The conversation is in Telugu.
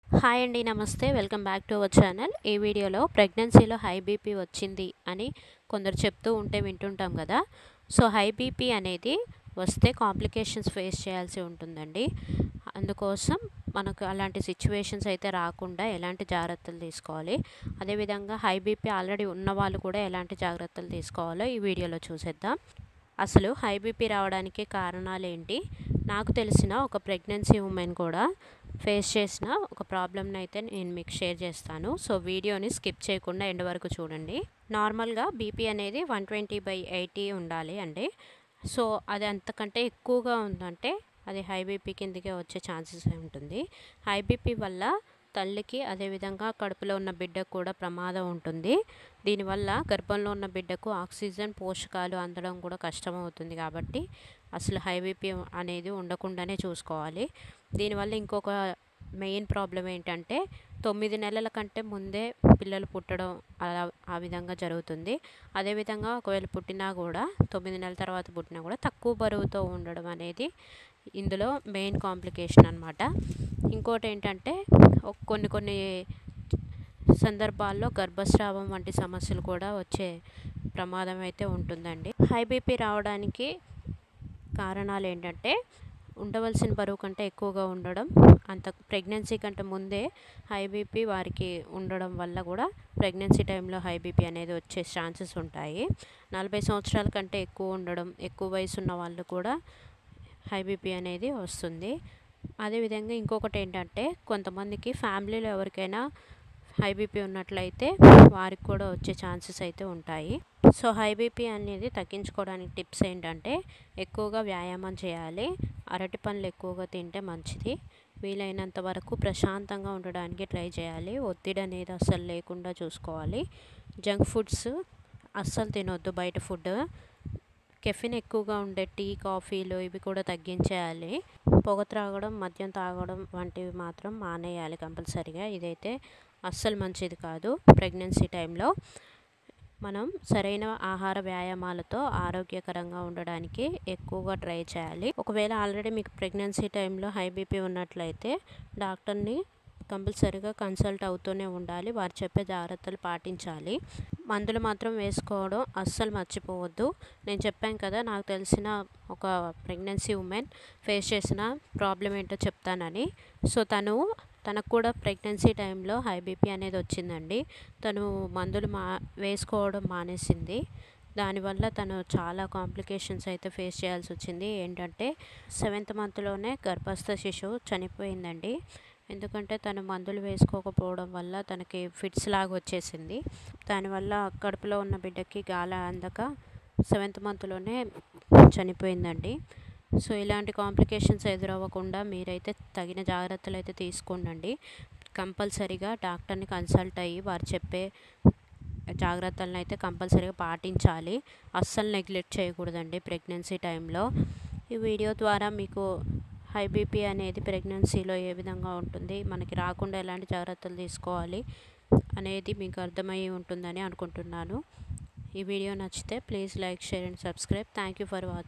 హాయ్ అండి, నమస్తే. Welcome back to our channel. ఈ వీడియోలో ప్రెగ్నెన్సీలో హై బీపీ వచ్చింది అని కొందరు చెప్తూ ఉంటే వింటుంటాం కదా. సో హై బీపీ అనేది వస్తే కాంప్లికేషన్స్ ఫేస్ చేయాల్సి ఉంటుందండి. అందుకోసం మనకు అలాంటి సిచ్యువేషన్స్ అయితే రాకుండా ఎలాంటి జాగ్రత్తలు తీసుకోవాలి, అదేవిధంగా హై బీపీ ఆల్రెడీ ఉన్న వాళ్ళు కూడా ఎలాంటి జాగ్రత్తలు తీసుకోవాలో ఈ వీడియోలో చూసేద్దాం. అసలు హై బీపీ రావడానికి కారణాలు ఏంటి, నాకు తెలిసిన ఒక ప్రెగ్నెన్సీ ఉమెన్ కూడా ఫేస్ చేసిన ఒక ప్రాబ్లమ్ని అయితే నేను మీకు షేర్ చేస్తాను. సో వీడియోని స్కిప్ చేయకుండా ఎండ్ వరకు చూడండి. నార్మల్గా బీపీ అనేది 120/80 ఉండాలి అండి. సో అది అంతకంటే ఎక్కువగా ఉందంటే అది హై బీపీ కిందకే వచ్చే ఛాన్సెస్ ఉంటుంది. హై బీపీ వల్ల తల్లికి అదేవిధంగా కడుపులో ఉన్న బిడ్డకు కూడా ప్రమాదం ఉంటుంది. దీనివల్ల గర్భంలో ఉన్న బిడ్డకు ఆక్సిజన్ పోషకాలు అందడం కూడా కష్టమవుతుంది. కాబట్టి అసలు హై బీపీ అనేది ఉండకుండానే చూసుకోవాలి. దీనివల్ల ఇంకొక మెయిన్ ప్రాబ్లం ఏంటంటే 9 నెలల కంటే ముందే పిల్లలు పుట్టడం అలా ఆ విధంగా జరుగుతుంది. అదేవిధంగా ఒకవేళ పుట్టినా కూడా 9 నెలల తర్వాత పుట్టినా కూడా తక్కువ బరువుతో ఉండడం అనేది ఇందులో మెయిన్ కాంప్లికేషన్ అనమాట. ఇంకోటి ఏంటంటే కొన్ని సందర్భాల్లో గర్భస్రావం వంటి సమస్యలు కూడా వచ్చే ప్రమాదం అయితే ఉంటుందండి. హై బీపీ రావడానికి కారణాలు ఏంటంటే ఉండవలసిన బరువు కంటే ఎక్కువగా ఉండడం, అంత ప్రెగ్నెన్సీ కంటే ముందే హై బీపీ వారికి ఉండడం వల్ల కూడా ప్రెగ్నెన్సీ టైంలో హై బీపీ అనేది వచ్చే ఛాన్సెస్ ఉంటాయి. 40 సంవత్సరాల కంటే ఎక్కువ ఉండడం, ఎక్కువ వయసు ఉన్న వాళ్ళు కూడా హై బీపీ అనేది వస్తుంది. అదేవిధంగా ఇంకొకటి ఏంటంటే కొంతమందికి ఫ్యామిలీలో ఎవరికైనా హై బీపీ ఉన్నట్లయితే వారికి కూడా వచ్చే ఛాన్సెస్ అయితే ఉంటాయి. సో హై బీపీ అనేది తగ్గించుకోవడానికి టిప్స్ ఏంటంటే ఎక్కువగా వ్యాయామం చేయాలి, అరటి పండ్లు ఎక్కువగా తింటే మంచిది, వీలైనంత వరకు ప్రశాంతంగా ఉండడానికి ట్రై చేయాలి, ఒత్తిడి అనేది అస్సలు లేకుండా చూసుకోవాలి, జంక్ ఫుడ్స్ అస్సలు తినొద్దు, బయట ఫుడ్, కెఫిన్ ఎక్కువగా ఉండే టీ కాఫీలు ఇవి కూడా తగ్గించేయాలి, పొగ త్రాగడం మద్యం తాగడం వంటివి మాత్రం మానేయాలి కంపల్సరిగా. ఇదైతే అస్సలు మంచిది కాదు. ప్రెగ్నెన్సీ టైంలో మనం సరైన ఆహార వ్యాయామాలతో ఆరోగ్యకరంగా ఉండడానికి ఎక్కువగా ట్రై చేయాలి. ఒకవేళ ఆల్రెడీ మీకు ప్రెగ్నెన్సీ టైంలో హై బీపీ ఉన్నట్లయితే డాక్టర్ని కంపల్సరీగా కన్సల్ట్ అవుతూనే ఉండాలి, వారు చెప్పే జాగ్రత్తలు పాటించాలి. మందులు మాత్రం వేసుకోవడం అస్సలు మర్చిపోవద్దు. నేను చెప్పాను కదా, నాకు తెలిసిన ఒక ప్రెగ్నెన్సీ ఉమెన్ ఫేస్ చేసిన ప్రాబ్లం ఏంటో చెప్తానని. సో తనకు కూడా ప్రెగ్నెన్సీ టైంలో హై బీపీ అనేది వచ్చిందండి. తను మందులు వేసుకోవడం మానేసింది. దానివల్ల తను చాలా కాంప్లికేషన్స్ అయితే ఫేస్ చేయాల్సి వచ్చింది. ఏంటంటే 7th మంత్లోనే గర్భస్థ శిశువు చనిపోయిందండి. ఎందుకంటే తను మందులు వేసుకోకపోవడం వల్ల తనకి ఫిట్స్ లాగా వచ్చేసింది. దానివల్ల కడుపులో ఉన్న బిడ్డకి గాలి అందక 7th మంత్లోనే చనిపోయిందండి. సో ఇలాంటి కాంప్లికేషన్స్ ఎదురవ్వకుండా మీరైతే తగిన జాగ్రత్తలు అయితే తీసుకోండి. కంపల్సరీగా డాక్టర్ని కన్సల్ట్ అయ్యి వారు చెప్పే జాగ్రత్తలను అయితే కంపల్సరీగా పాటించాలి. అస్సలు నెగ్లెక్ట్ చేయకూడదండి ప్రెగ్నెన్సీ టైంలో. ఈ వీడియో ద్వారా మీకు హై బీపీ అనేది ప్రెగ్నెన్సీలో ఏ విధంగా ఉంటుంది, మనకి రాకుండా ఎలాంటి జాగ్రత్తలు తీసుకోవాలి అనేది మీకు అర్థమయ్యి ఉంటుందని అనుకుంటున్నాను. ఈ వీడియో నచ్చితే please like, share and subscribe. Thank you for watching.